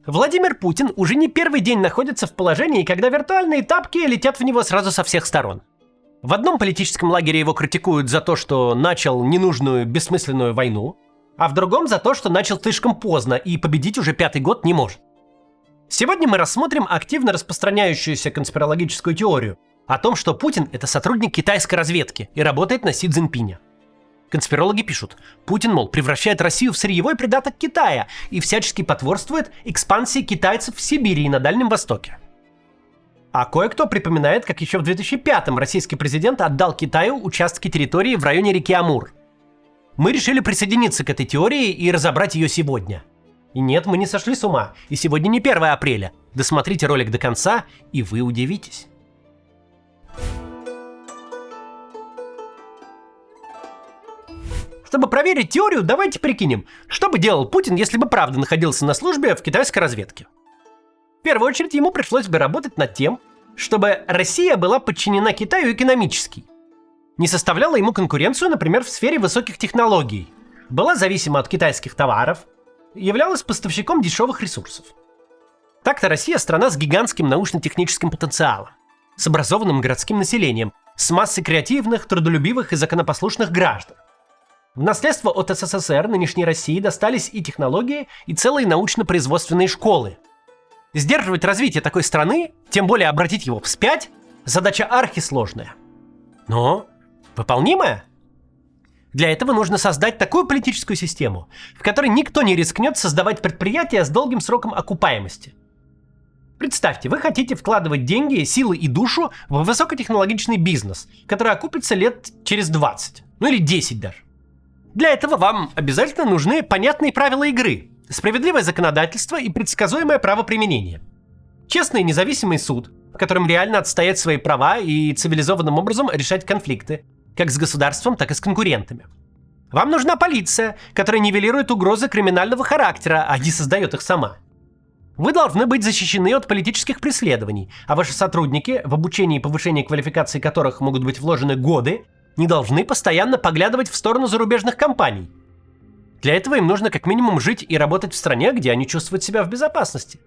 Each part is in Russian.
Владимир Путин уже не первый день находится в положении, когда виртуальные тапки летят в него сразу со всех сторон. В одном политическом лагере его критикуют за то, что начал ненужную, бессмысленную войну, а в другом за то, что начал слишком поздно и победить уже 5-й год не может. Сегодня мы рассмотрим активно распространяющуюся конспирологическую теорию о том, что Путин – это сотрудник китайской разведки и работает на Си Цзиньпиня. Конспирологи пишут, Путин, мол, превращает Россию в сырьевой придаток Китая и всячески потворствует экспансии китайцев в Сибири и на Дальнем Востоке. А кое-кто припоминает, как еще в 2005-м российский президент отдал Китаю участки территории в районе реки Амур. Мы решили присоединиться к этой теории и разобрать ее сегодня. И нет, мы не сошли с ума, и сегодня не 1 апреля. Досмотрите ролик до конца, и вы удивитесь. Чтобы проверить теорию, давайте прикинем, что бы делал Путин, если бы правда находился на службе в китайской разведке. В первую очередь ему пришлось бы работать над тем, чтобы Россия была подчинена Китаю экономически. Не составляла ему конкуренцию, например, в сфере высоких технологий. Была зависима от китайских товаров, являлась поставщиком дешевых ресурсов. Так-то Россия страна с гигантским научно-техническим потенциалом, с образованным городским населением, с массой креативных, трудолюбивых и законопослушных граждан. В наследство от СССР нынешней России достались и технологии, и целые научно-производственные школы. Сдерживать развитие такой страны, тем более обратить его вспять, задача архисложная. Но выполнимая? Для этого нужно создать такую политическую систему, в которой никто не рискнет создавать предприятия с долгим сроком окупаемости. Представьте, вы хотите вкладывать деньги, силы и душу в высокотехнологичный бизнес, который окупится лет через 20, ну или 10 даже. Для этого вам обязательно нужны понятные правила игры, справедливое законодательство и предсказуемое правоприменение. Честный и независимый суд, в котором реально отстоять свои права и цивилизованным образом решать конфликты, как с государством, так и с конкурентами. Вам нужна полиция, которая нивелирует угрозы криминального характера, а не создает их сама. Вы должны быть защищены от политических преследований, а ваши сотрудники, в обучении и повышении квалификации которых могут быть вложены годы, не должны постоянно поглядывать в сторону зарубежных компаний. Для этого им нужно как минимум жить и работать в стране, где они чувствуют себя в безопасности.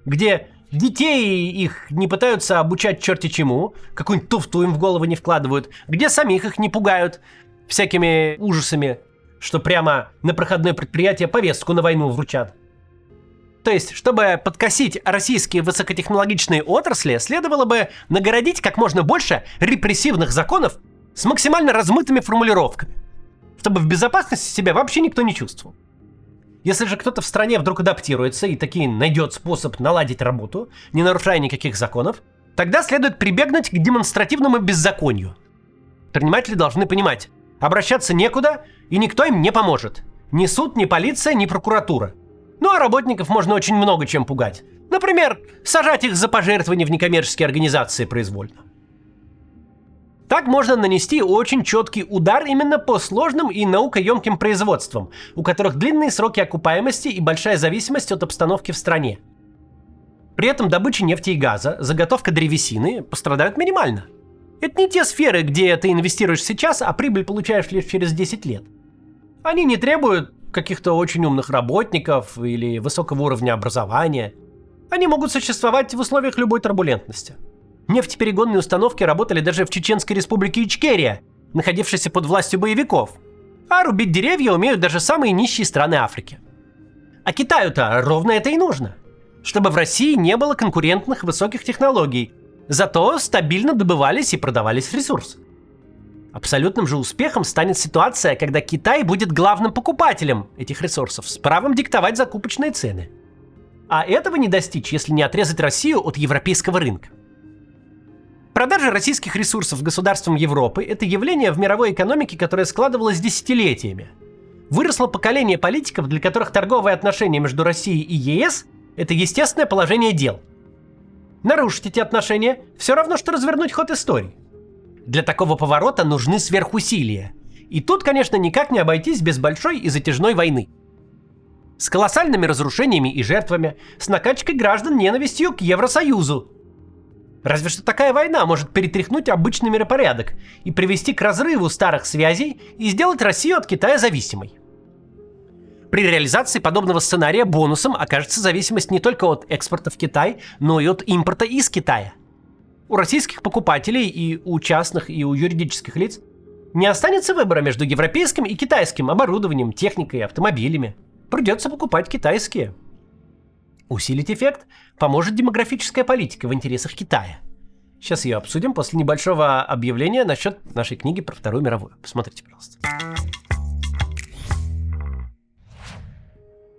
Где детей их не пытаются обучать черти чему, какую-нибудь туфту им в голову не вкладывают, где самих их не пугают всякими ужасами, что прямо на проходное предприятие повестку на войну вручат. То есть, чтобы подкосить российские высокотехнологичные отрасли, следовало бы нагородить как можно больше репрессивных законов с максимально размытыми формулировками, чтобы в безопасности себя вообще никто не чувствовал. Если же кто-то в стране вдруг адаптируется и таки найдет способ наладить работу, не нарушая никаких законов, тогда следует прибегнуть к демонстративному беззаконию. Предприниматели должны понимать, обращаться некуда, и никто им не поможет. Ни суд, ни полиция, ни прокуратура. Ну а работников можно очень много чем пугать. Например, сажать их за пожертвования в некоммерческие организации произвольно. Так можно нанести очень четкий удар именно по сложным и наукоемким производствам, у которых длинные сроки окупаемости и большая зависимость от обстановки в стране. При этом добыча нефти и газа, заготовка древесины пострадают минимально. Это не те сферы, где ты инвестируешь сейчас, а прибыль получаешь лишь через 10 лет. Они не требуют каких-то очень умных работников или высокого уровня образования. Они могут существовать в условиях любой турбулентности. Нефтеперегонные установки работали даже в Чеченской республике Ичкерия, находившейся под властью боевиков. А рубить деревья умеют даже самые нищие страны Африки. А Китаю-то ровно это и нужно. Чтобы в России не было конкурентных высоких технологий, зато стабильно добывались и продавались ресурсы. Абсолютным же успехом станет ситуация, когда Китай будет главным покупателем этих ресурсов с правом диктовать закупочные цены. А этого не достичь, если не отрезать Россию от европейского рынка. Продажа российских ресурсов государствам Европы – это явление в мировой экономике, которое складывалось десятилетиями. Выросло поколение политиков, для которых торговые отношения между Россией и ЕС – это естественное положение дел. Нарушить эти отношения – все равно, что развернуть ход истории. Для такого поворота нужны сверхусилия. И тут, конечно, никак не обойтись без большой и затяжной войны. С колоссальными разрушениями и жертвами, с накачкой граждан ненавистью к Евросоюзу. Разве что такая война может перетряхнуть обычный миропорядок и привести к разрыву старых связей и сделать Россию от Китая зависимой. При реализации подобного сценария бонусом окажется зависимость не только от экспорта в Китай, но и от импорта из Китая. У российских покупателей и у частных, и у юридических лиц не останется выбора между европейским и китайским оборудованием, техникой, автомобилями. Придется покупать китайские. Усилить эффект поможет демографическая политика в интересах Китая. Сейчас ее обсудим после небольшого объявления насчет нашей книги про Вторую мировую. Посмотрите, пожалуйста.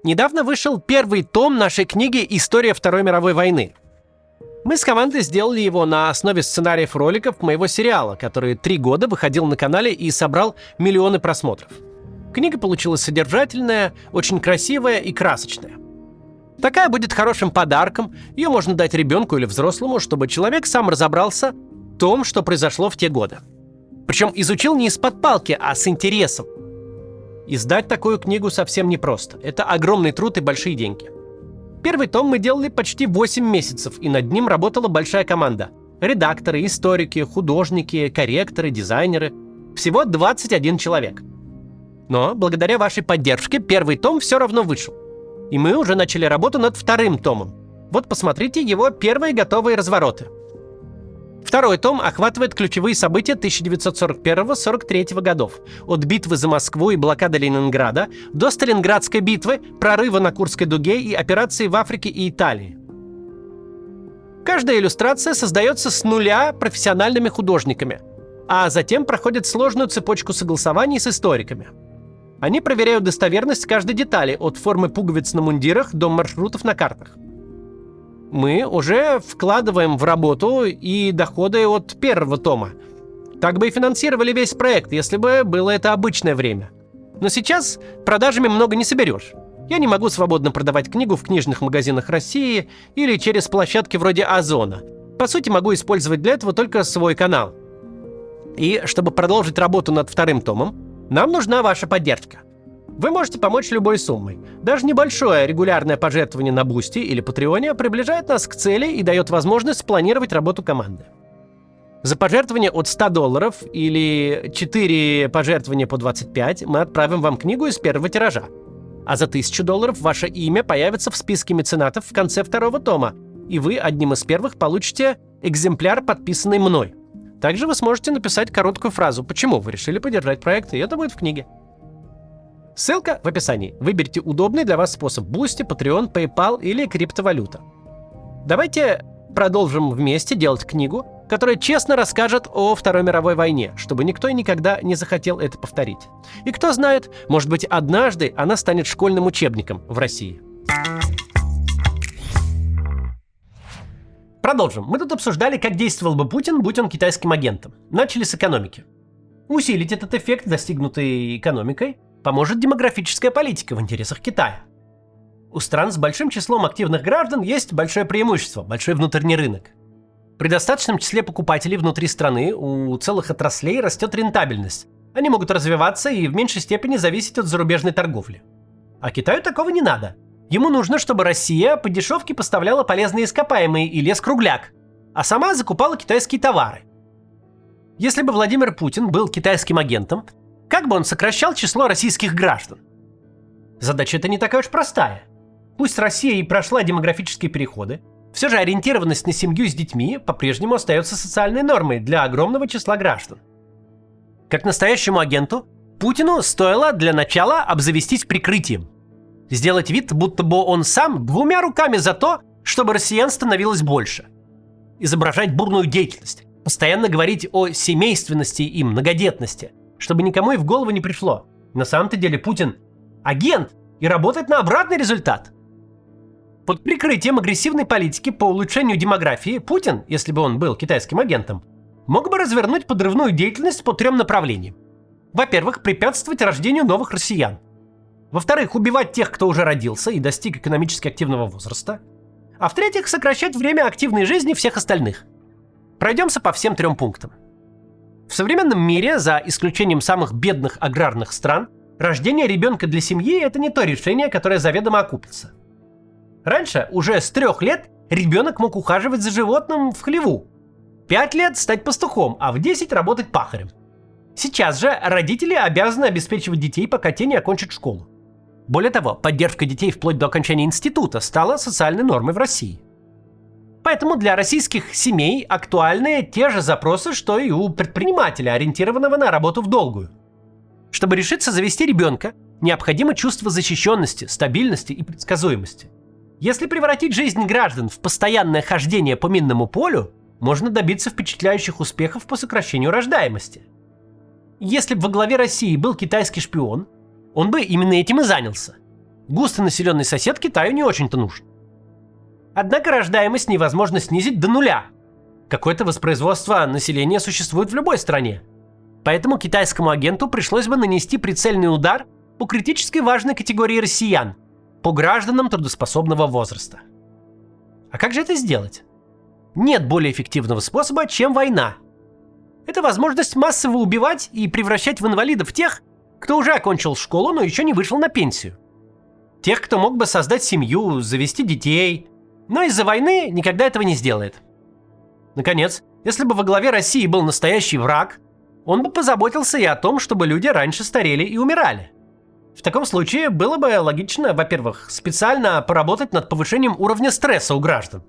Недавно вышел первый том нашей книги «История Второй мировой войны». Мы с командой сделали его на основе сценариев роликов моего сериала, который 3 года выходил на канале и собрал миллионы просмотров. Книга получилась содержательная, очень красивая и красочная. Такая будет хорошим подарком, ее можно дать ребенку или взрослому, чтобы человек сам разобрался в том, что произошло в те годы. Причем изучил не из-под палки, а с интересом. Издать такую книгу совсем непросто. Это огромный труд и большие деньги. Первый том мы делали почти 8 месяцев, и над ним работала большая команда. Редакторы, историки, художники, корректоры, дизайнеры. Всего 21 человек. Но благодаря вашей поддержке первый том все равно вышел. И мы уже начали работу над вторым томом. Вот посмотрите его первые готовые развороты. Второй том охватывает ключевые события 1941-43 годов. От битвы за Москву и блокады Ленинграда до Сталинградской битвы, прорыва на Курской дуге и операции в Африке и Италии. Каждая иллюстрация создается с нуля профессиональными художниками, а затем проходит сложную цепочку согласований с историками. Они проверяют достоверность каждой детали, от формы пуговиц на мундирах до маршрутов на картах. Мы уже вкладываем в работу и доходы от первого тома. Так бы и финансировали весь проект, если бы было это обычное время. Но сейчас продажами много не соберешь. Я не могу свободно продавать книгу в книжных магазинах России или через площадки вроде Озона. По сути, могу использовать для этого только свой канал. И чтобы продолжить работу над вторым томом, нам нужна ваша поддержка. Вы можете помочь любой суммой. Даже небольшое регулярное пожертвование на Бусти или Патреоне приближает нас к цели и дает возможность спланировать работу команды. За пожертвование от $100 или 4 пожертвования по 25 мы отправим вам книгу из первого тиража. А за $1000 ваше имя появится в списке меценатов в конце второго тома, и вы одним из первых получите экземпляр, подписанный мной. Также вы сможете написать короткую фразу, почему вы решили поддержать проект, и это будет в книге. Ссылка в описании. Выберите удобный для вас способ: Boosty, Patreon, PayPal или криптовалюта. Давайте продолжим вместе делать книгу, которая честно расскажет о Второй мировой войне, чтобы никто и никогда не захотел это повторить. И кто знает, может быть, однажды она станет школьным учебником в России. Продолжим. Мы тут обсуждали, как действовал бы Путин, будь он китайским агентом. Начали с экономики. Усилить этот эффект, достигнутый экономикой, поможет демографическая политика в интересах Китая. У стран с большим числом активных граждан есть большое преимущество – большой внутренний рынок. При достаточном числе покупателей внутри страны у целых отраслей растет рентабельность. Они могут развиваться и в меньшей степени зависеть от зарубежной торговли. А Китаю такого не надо. Ему нужно, чтобы Россия по дешевке поставляла полезные ископаемые и лес-кругляк, а сама закупала китайские товары. Если бы Владимир Путин был китайским агентом, как бы он сокращал число российских граждан? Задача эта не такая уж простая. Пусть Россия и прошла демографические переходы, все же ориентированность на семью с детьми по-прежнему остается социальной нормой для огромного числа граждан. Как настоящему агенту, Путину стоило для начала обзавестись прикрытием. Сделать вид, будто бы он сам 2 руками за то, чтобы россиян становилось больше. Изображать бурную деятельность, постоянно говорить о семейственности и многодетности, чтобы никому и в голову не пришло. На самом-то деле Путин – агент и работает на обратный результат. Под прикрытием агрессивной политики по улучшению демографии Путин, если бы он был китайским агентом, мог бы развернуть подрывную деятельность по 3 направлениям. Во-первых, препятствовать рождению новых россиян. Во-вторых, убивать тех, кто уже родился и достиг экономически активного возраста. А в-третьих, сокращать время активной жизни всех остальных. Пройдемся по всем 3 пунктам. В современном мире, за исключением самых бедных аграрных стран, рождение ребенка для семьи – это не то решение, которое заведомо окупится. Раньше, уже с 3 лет, ребенок мог ухаживать за животным в хлеву. 5 лет стать пастухом, а в 10 работать пахарем. Сейчас же родители обязаны обеспечивать детей, пока те не окончат школу. Более того, поддержка детей вплоть до окончания института стала социальной нормой в России. Поэтому для российских семей актуальны те же запросы, что и у предпринимателя, ориентированного на работу в долгую. Чтобы решиться завести ребенка, необходимо чувство защищенности, стабильности и предсказуемости. Если превратить жизнь граждан в постоянное хождение по минному полю, можно добиться впечатляющих успехов по сокращению рождаемости. Если бы во главе России был китайский шпион, он бы именно этим и занялся. Густонаселенный сосед Китаю не очень-то нужен. Однако рождаемость невозможно снизить до нуля. Какое-то воспроизводство населения существует в любой стране. Поэтому китайскому агенту пришлось бы нанести прицельный удар по критически важной категории россиян, по гражданам трудоспособного возраста. А как же это сделать? Нет более эффективного способа, чем война. Это возможность массово убивать и превращать в инвалидов тех, кто уже окончил школу, но еще не вышел на пенсию. Тех, кто мог бы создать семью, завести детей, но из-за войны никогда этого не сделает. Наконец, если бы во главе России был настоящий враг, он бы позаботился и о том, чтобы люди раньше старели и умирали. В таком случае было бы логично, во-первых, специально поработать над повышением уровня стресса у граждан.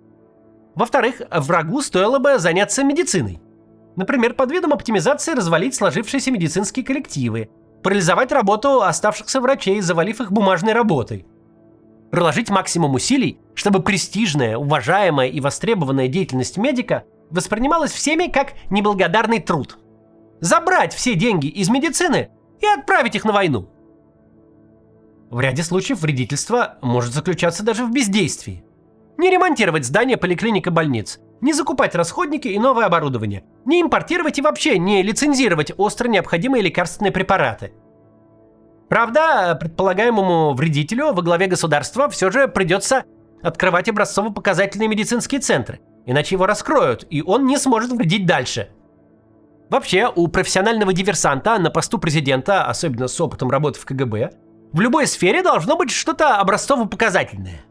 Во-вторых, врагу стоило бы заняться медициной. Например, под видом оптимизации развалить сложившиеся медицинские коллективы, парализовать работу оставшихся врачей, завалив их бумажной работой. Приложить максимум усилий, чтобы престижная, уважаемая и востребованная деятельность медика воспринималась всеми как неблагодарный труд. Забрать все деньги из медицины и отправить их на войну. В ряде случаев вредительство может заключаться даже в бездействии. Не ремонтировать здания поликлиник и больниц, не закупать расходники и новое оборудование, не импортировать и вообще не лицензировать остро необходимые лекарственные препараты. Правда, предполагаемому вредителю во главе государства все же придется открывать образцово-показательные медицинские центры, иначе его раскроют, и он не сможет вредить дальше. Вообще, у профессионального диверсанта на посту президента, особенно с опытом работы в КГБ, в любой сфере должно быть что-то образцово-показательное.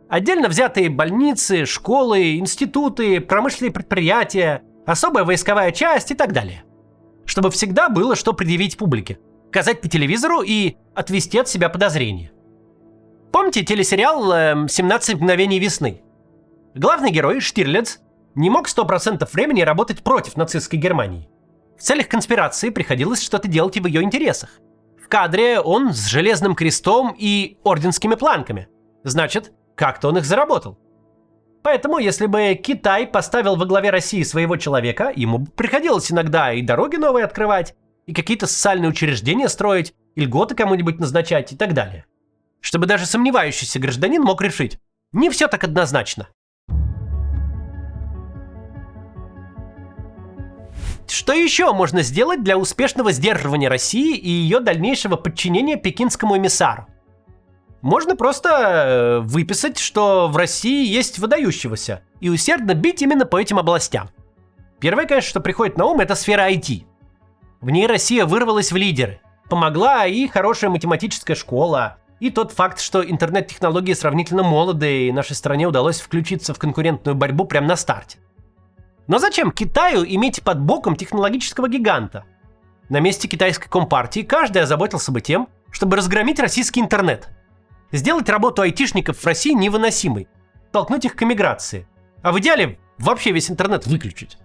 Отдельно взятые больницы, школы, институты, промышленные предприятия, особая войсковая часть и так далее. Чтобы всегда было что предъявить публике, показать по телевизору и отвести от себя подозрения. Помните телесериал «17 мгновений весны»? Главный герой, Штирлиц, не мог 100% времени работать против нацистской Германии. В целях конспирации приходилось что-то делать и в ее интересах. В кадре он с железным крестом и орденскими планками. Значит, как-то он их заработал. Поэтому, если бы Китай поставил во главе России своего человека, ему бы приходилось иногда и дороги новые открывать, и какие-то социальные учреждения строить, и льготы кому-нибудь назначать и так далее. Чтобы даже сомневающийся гражданин мог решить, не все так однозначно. Что еще можно сделать для успешного сдерживания России и ее дальнейшего подчинения пекинскому эмиссару? Можно просто выписать, что в России есть выдающегося, и усердно бить именно по этим областям. Первое, конечно, что приходит на ум, это сфера IT. В ней Россия вырвалась в лидеры. Помогла и хорошая математическая школа, и тот факт, что интернет-технологии сравнительно молодые, и нашей стране удалось включиться в конкурентную борьбу прямо на старте. Но зачем Китаю иметь под боком технологического гиганта? На месте китайской компартии каждый озаботился бы тем, чтобы разгромить российский интернет. Сделать работу айтишников в России невыносимой, толкнуть их к эмиграции, а в идеале вообще весь интернет выключить.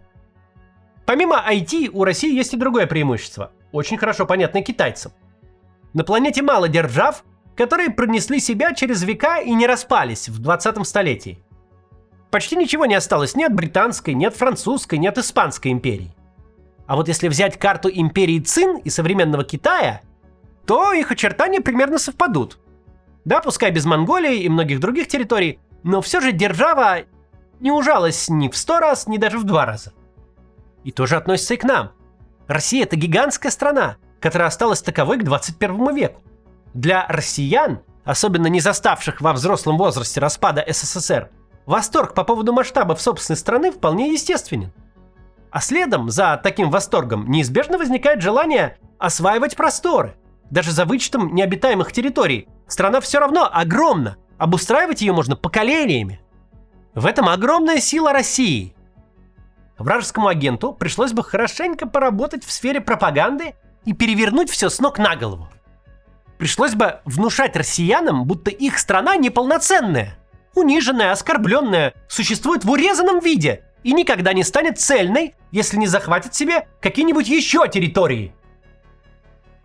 Помимо IT у России есть и другое преимущество, очень хорошо понятное китайцам. На планете мало держав, которые пронесли себя через века и не распались в 20 столетии. Почти ничего не осталось ни от британской, ни от французской, ни от испанской империи. А вот если взять карту империи Цин и современного Китая, то их очертания примерно совпадут. Да, пускай без Монголии и многих других территорий, но все же держава не ужалась ни в 100 раз, ни даже в 2 раза. И тоже относится и к нам. Россия – это гигантская страна, которая осталась таковой к 21 веку. Для россиян, особенно не заставших во взрослом возрасте распада СССР, восторг по поводу масштабов собственной страны вполне естественен. А следом за таким восторгом неизбежно возникает желание осваивать просторы. Даже за вычетом необитаемых территорий страна все равно огромна, обустраивать ее можно поколениями. В этом огромная сила России. Вражескому агенту пришлось бы хорошенько поработать в сфере пропаганды и перевернуть все с ног на голову. пришлось бы внушать россиянам, будто их страна неполноценная, униженная, оскорбленная, существует в урезанном виде и никогда не станет цельной, если не захватит себе какие-нибудь еще территории.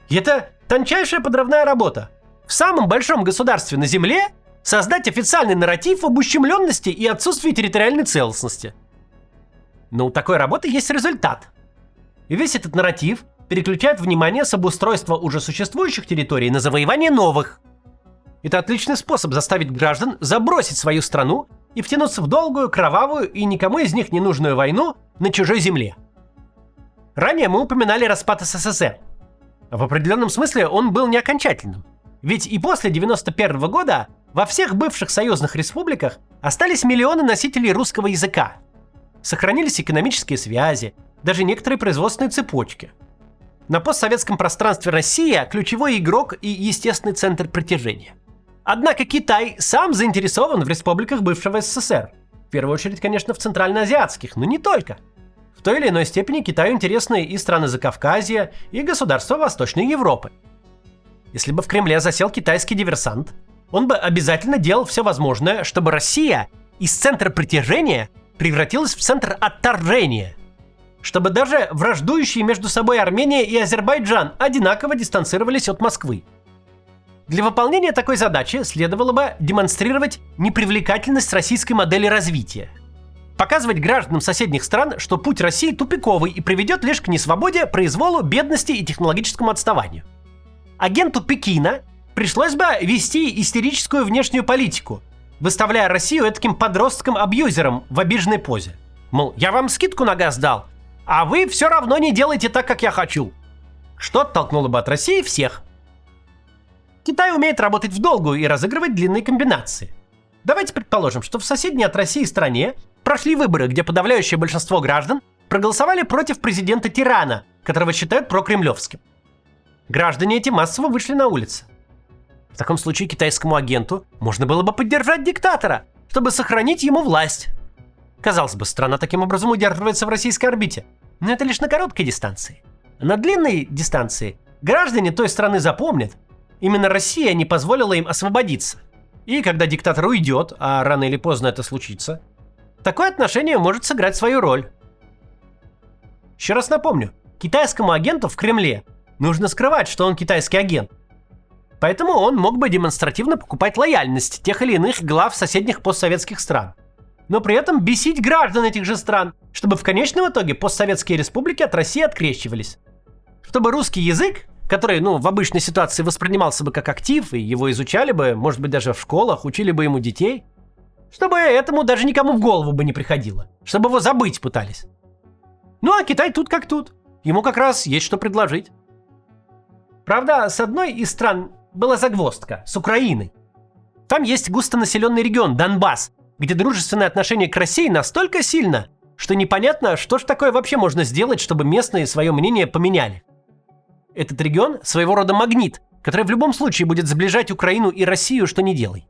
И это тончайшая подрывная работа. В самом большом государстве на Земле создать официальный нарратив об ущемленности и отсутствии территориальной целостности. Но у такой работы есть результат. И весь этот нарратив переключает внимание с обустройства уже существующих территорий на завоевание новых. Это отличный способ заставить граждан забросить свою страну и втянуться в долгую, кровавую и никому из них не нужную войну на чужой земле. Ранее мы упоминали распад СССР. В определенном смысле он был не окончательным. Ведь и после 1991 года во всех бывших союзных республиках остались миллионы носителей русского языка. Сохранились экономические связи, даже некоторые производственные цепочки. На постсоветском пространстве Россия – ключевой игрок и естественный центр притяжения. Однако Китай сам заинтересован в республиках бывшего СССР. В первую очередь, конечно, в центральноазиатских, но не только. В той или иной степени Китаю интересны и страны Закавказья, и государства Восточной Европы. Если бы в Кремле засел китайский диверсант, он бы обязательно делал все возможное, чтобы Россия из центра притяжения превратилась в центр отторжения. Чтобы даже враждующие между собой Армения и Азербайджан одинаково дистанцировались от Москвы. Для выполнения такой задачи следовало бы демонстрировать непривлекательность российской модели развития. Показывать гражданам соседних стран, что путь России тупиковый и приведет лишь к несвободе, произволу, бедности и технологическому отставанию. Агенту Пекина пришлось бы вести истерическую внешнюю политику, выставляя Россию этаким подростком-абьюзером в обиженной позе. Мол, я вам скидку на газ дал, а вы все равно не делаете так, как я хочу. Что оттолкнуло бы от России всех. Китай умеет работать в долгую и разыгрывать длинные комбинации. Давайте предположим, что в соседней от России стране прошли выборы, где подавляющее большинство граждан проголосовали против президента-тирана, которого считают прокремлевским. Граждане эти массово вышли на улицы. В таком случае китайскому агенту можно было бы поддержать диктатора, чтобы сохранить ему власть. Казалось бы, страна таким образом удерживается в российской орбите, но это лишь на короткой дистанции. На длинной дистанции граждане той страны запомнят, именно Россия не позволила им освободиться. И когда диктатор уйдет, а рано или поздно это случится, такое отношение может сыграть свою роль. Еще раз напомню, китайскому агенту в Кремле нужно скрывать, что он китайский агент. Поэтому он мог бы демонстративно покупать лояльность тех или иных глав соседних постсоветских стран. Но при этом бесить граждан этих же стран, чтобы в конечном итоге постсоветские республики от России открещивались. Чтобы русский язык, который, в обычной ситуации воспринимался бы как актив, и его изучали бы, может быть, даже в школах, учили бы ему детей, чтобы этому даже никому в голову бы не приходило, чтобы его забыть пытались. Ну а Китай тут как тут, ему как раз есть что предложить. Правда, с одной из стран была загвоздка, с Украиной. Там есть густонаселенный регион, Донбасс, где дружественное отношение к России настолько сильно, что непонятно, что ж такое вообще можно сделать, чтобы местные свое мнение поменяли. Этот регион своего рода магнит, который в любом случае будет сближать Украину и Россию, что ни делай.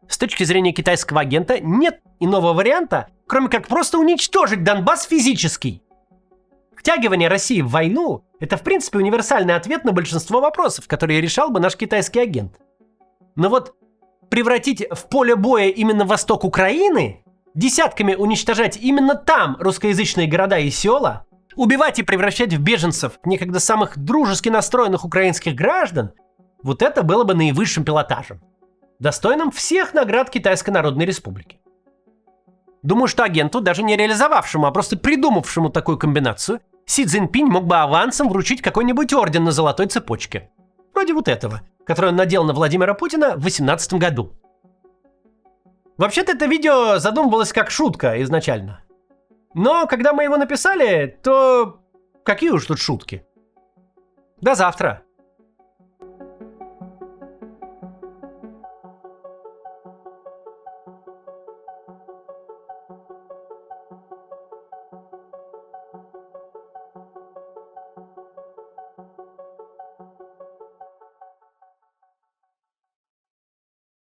С точки зрения китайского агента нет иного варианта, кроме как просто уничтожить Донбасс физически. Втягивание России в войну – это в принципе универсальный ответ на большинство вопросов, которые решал бы наш китайский агент. Но вот превратить в поле боя именно восток Украины, десятками уничтожать именно там русскоязычные города и села, убивать и превращать в беженцев некогда самых дружески настроенных украинских граждан, вот это было бы наивысшим пилотажем, достойным всех наград Китайской Народной Республики. Думаю, что агенту, даже не реализовавшему, а просто придумавшему такую комбинацию, Си Цзиньпинь мог бы авансом вручить какой-нибудь орден на золотой цепочке. Вроде вот этого, который он надел на Владимира Путина в 2018 году. Вообще-то это видео задумывалось как шутка изначально. Но когда мы его написали, то какие уж тут шутки. До завтра.